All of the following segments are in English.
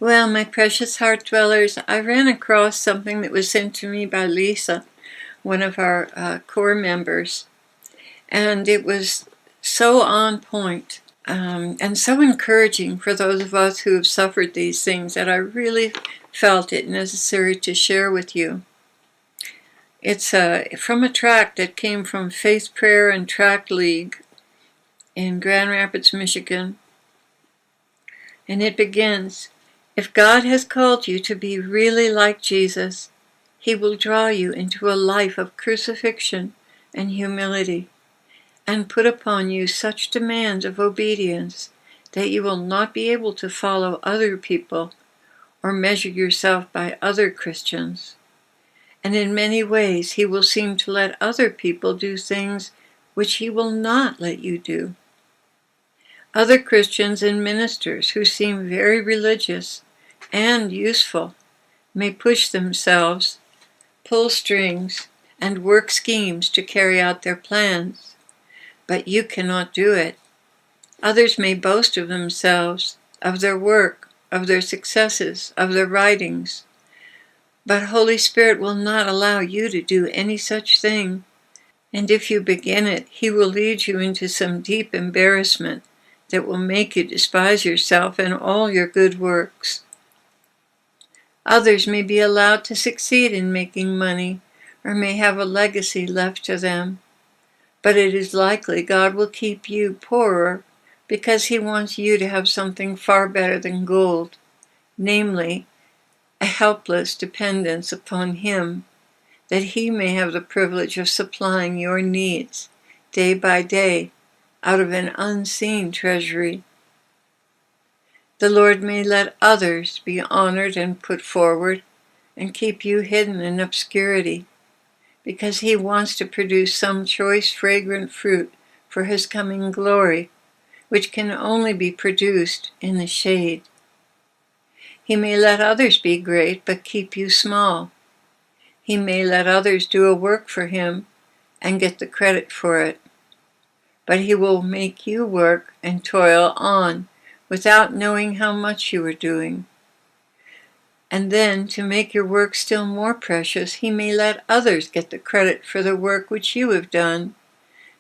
Well, my precious heart dwellers, I ran across something that was sent to me by Lisa, one of our core members, and it was so on point and so encouraging for those of us who have suffered these things that I really felt it necessary to share with you. It's from a tract that came from Faith, Prayer, and Tract League in Grand Rapids, Michigan, and it begins, "If God has called you to be really like Jesus, He will draw you into a life of crucifixion and humility, and put upon you such demands of obedience that you will not be able to follow other people or measure yourself by other Christians. And in many ways He will seem to let other people do things which He will not let you do. Other Christians and ministers who seem very religious and useful may push themselves, pull strings, and work schemes to carry out their plans, but you cannot do it. Others may boast of themselves, of their work, of their successes, of their writings, but Holy Spirit will not allow you to do any such thing, and if you begin it, He will lead you into some deep embarrassment that will make you despise yourself and all your good works. Others may be allowed to succeed in making money, or may have a legacy left to them, but it is likely God will keep you poorer because He wants you to have something far better than gold, namely, a helpless dependence upon Him, that He may have the privilege of supplying your needs day by day out of an unseen treasury. The Lord may let others be honored and put forward and keep you hidden in obscurity, because He wants to produce some choice, fragrant fruit for His coming glory, which can only be produced in the shade. He may let others be great, but keep you small. He may let others do a work for Him and get the credit for it, but He will make you work and toil on without knowing how much you are doing. And then, to make your work still more precious, He may let others get the credit for the work which you have done,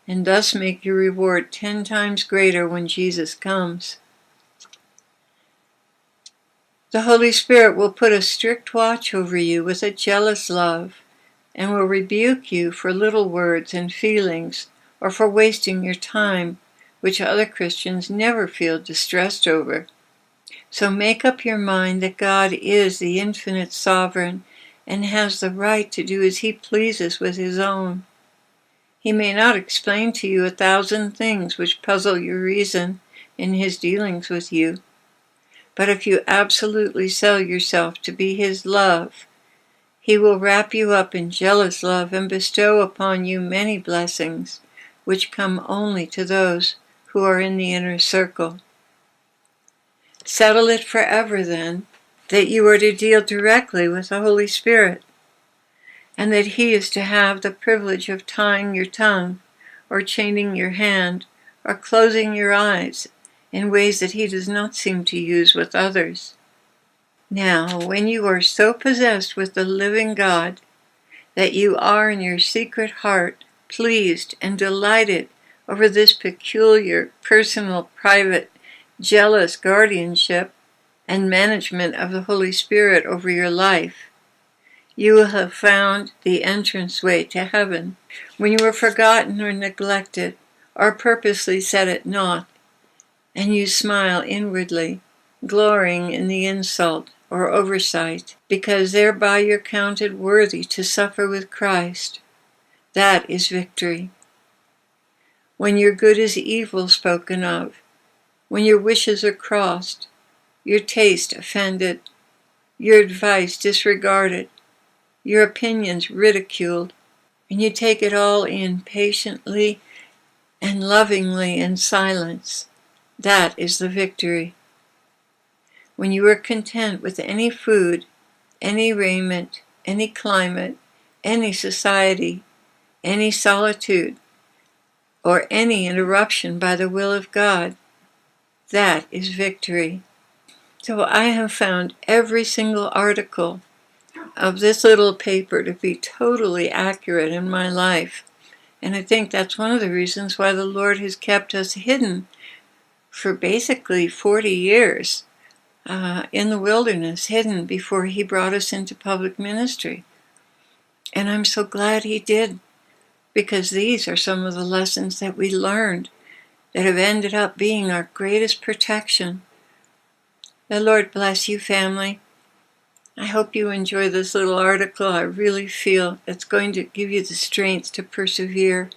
and thus make your reward 10 times greater when Jesus comes. The Holy Spirit will put a strict watch over you with a jealous love, and will rebuke you for little words and feelings, or for wasting your time, which other Christians never feel distressed over. So make up your mind that God is the infinite sovereign and has the right to do as He pleases with His own. He may not explain to you 1,000 things which puzzle your reason in His dealings with you, but if you absolutely sell yourself to be His love, He will wrap you up in jealous love and bestow upon you many blessings, which come only to those who are in the inner circle. Settle it forever, then, that you are to deal directly with the Holy Spirit, and that He is to have the privilege of tying your tongue, or chaining your hand, or closing your eyes in ways that He does not seem to use with others. Now, when you are so possessed with the living God that you are in your secret heart pleased and delighted over this peculiar, personal, private, jealous guardianship and management of the Holy Spirit over your life, you will have found the entranceway to heaven. When you were forgotten or neglected, or purposely set at naught, and you smile inwardly, glorying in the insult or oversight, because thereby you're counted worthy to suffer with Christ, that is victory. When your good is evil spoken of, when your wishes are crossed, your taste offended, your advice disregarded, your opinions ridiculed, and you take it all in patiently and lovingly in silence, that is the victory. When you are content with any food, any raiment, any climate, any society, any solitude, or any interruption by the will of God, that is victory. So I have found every single article of this little paper to be totally accurate in my life. And I think that's one of the reasons why the Lord has kept us hidden for basically 40 years in the wilderness, hidden before he brought us into public ministry. And I'm so glad he did, because these are some of the lessons that we learned that have ended up being our greatest protection. The Lord bless you, family. I hope you enjoy this little article. I really feel it's going to give you the strength to persevere.